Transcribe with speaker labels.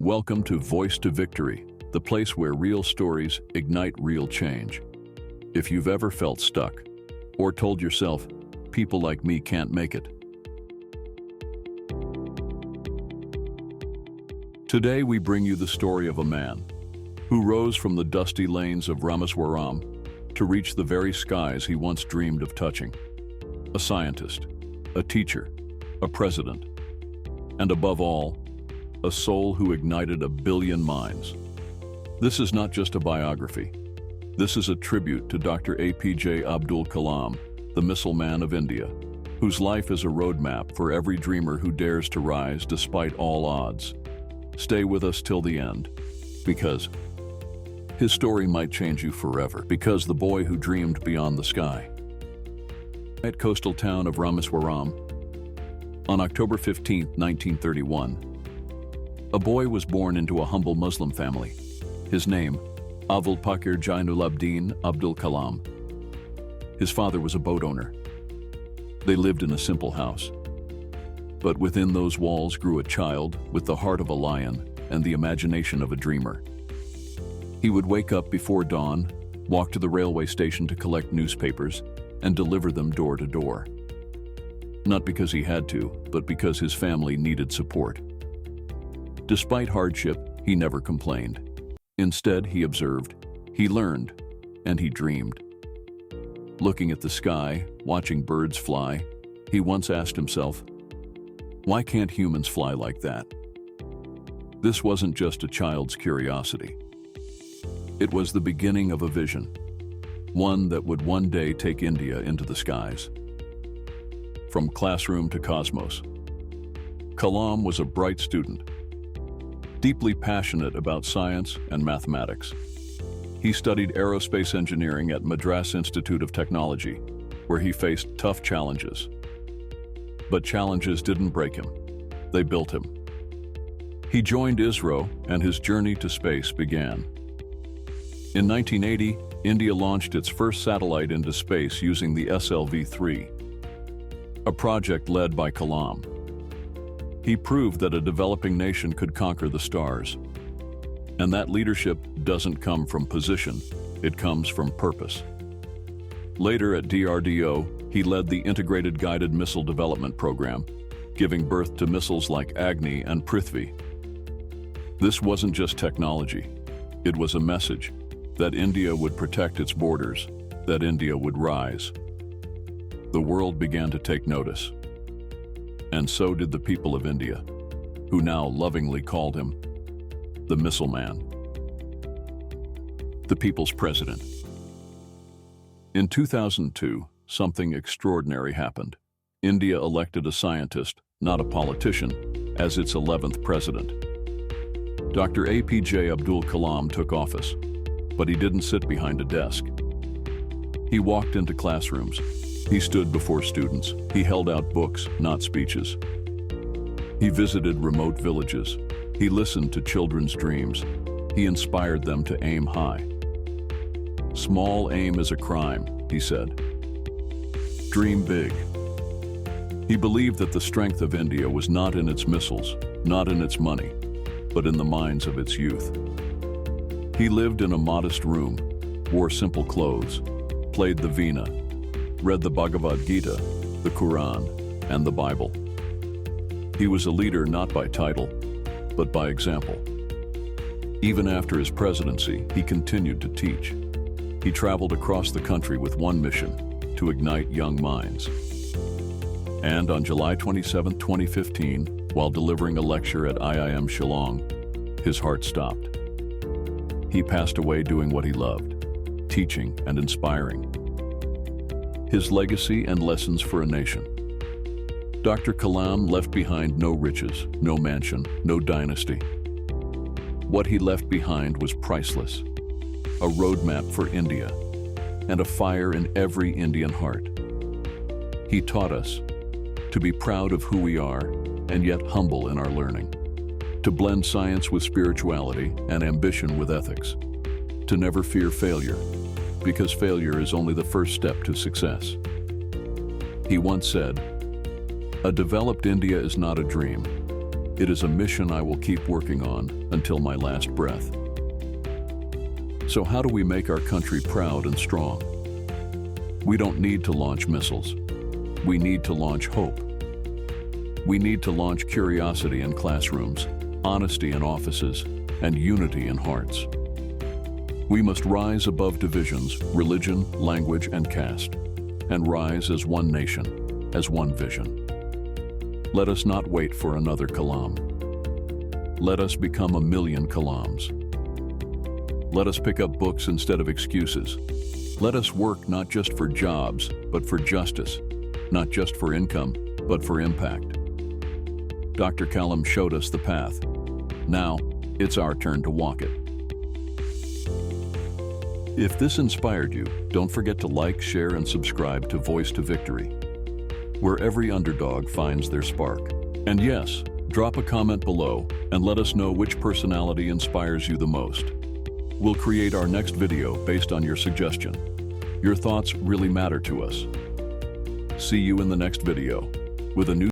Speaker 1: Welcome to Voice to Victory, the place where real stories ignite real change. If you've ever felt stuck, or told yourself, people like me can't make it. Today we bring you the story of a man who rose from the dusty lanes of Rameswaram to reach the very skies he once dreamed of touching. A scientist, a teacher, a president, and above all, a soul who ignited a billion minds. This is not just a biography. This is a tribute to Dr. A.P.J. Abdul Kalam, the missile man of India, whose life is a roadmap for every dreamer who dares to rise despite all odds. Stay with us till the end, because his story might change you forever, because the boy who dreamed beyond the sky. At coastal town of Rameswaram, on October 15, 1931, a boy was born into a humble Muslim family. His name, Abdul Kalam Abdul Kalam. His father was a boat owner. They lived in a simple house. But within those walls grew a child with the heart of a lion and the imagination of a dreamer. He would wake up before dawn, walk to the railway station to collect newspapers, and deliver them door to door. Not because he had to, but because his family needed support. Despite hardship, he never complained. Instead, he observed, he learned, and he dreamed. Looking at the sky, watching birds fly, he once asked himself, why can't humans fly like that? This wasn't just a child's curiosity. It was the beginning of a vision, one that would one day take India into the skies. From classroom to cosmos, Kalam was a bright student, deeply passionate about science and mathematics. He studied aerospace engineering at Madras Institute of Technology, where he faced tough challenges. But challenges didn't break him, they built him. He joined ISRO and his journey to space began. In 1980, India launched its first satellite into space using the SLV-3, a project led by Kalam. He proved that a developing nation could conquer the stars. And that leadership doesn't come from position, it comes from purpose. Later at DRDO, he led the Integrated Guided Missile Development Program, giving birth to missiles like Agni and Prithvi. This wasn't just technology, it was a message that India would protect its borders, that India would rise. The world began to take notice. And so did the people of India, who now lovingly called him the Missile Man, the people's president. In 2002, something extraordinary happened. India elected a scientist, not a politician, as its 11th president. Dr. A.P.J. Abdul Kalam took office, but he didn't sit behind a desk. He walked into classrooms. He stood before students. He held out books, not speeches. He visited remote villages. He listened to children's dreams. He inspired them to aim high. Small aim is a crime, he said. Dream big. He believed that the strength of India was not in its missiles, not in its money, but in the minds of its youth. He lived in a modest room, wore simple clothes, played the veena, read the Bhagavad Gita, the Quran, and the Bible. He was a leader not by title, but by example. Even after his presidency, he continued to teach. He traveled across the country with one mission, to ignite young minds. And on July 27, 2015, while delivering a lecture at IIM Shillong, his heart stopped. He passed away doing what he loved, teaching and inspiring. His legacy and lessons for a nation. Dr. Kalam left behind no riches, no mansion, no dynasty. What he left behind was priceless. A roadmap for India, and a fire in every Indian heart. He taught us to be proud of who we are, and yet humble in our learning. To blend science with spirituality and ambition with ethics. To never fear failure, because failure is only the first step to success. He once said, "A developed India is not a dream. It is a mission I will keep working on until my last breath. So how do we make our country proud and strong? We don't need to launch missiles. We need to launch hope. We need to launch curiosity in classrooms, honesty in offices, and unity in hearts. We must rise above divisions, religion, language, and caste, and rise as one nation, as one vision. Let us not wait for another Kalam. Let us become 1,000,000 Kalams. Let us pick up books instead of excuses. Let us work not just for jobs, but for justice, not just for income, but for impact. Dr. Kalam showed us the path. Now, it's our turn to walk it. If this inspired you, don't forget to like, share, and subscribe to Voice to Victory, where every underdog finds their spark. And yes, drop a comment below and let us know which personality inspires you the most. We'll create our next video based on your suggestion. Your thoughts really matter to us. See you in the next video with a new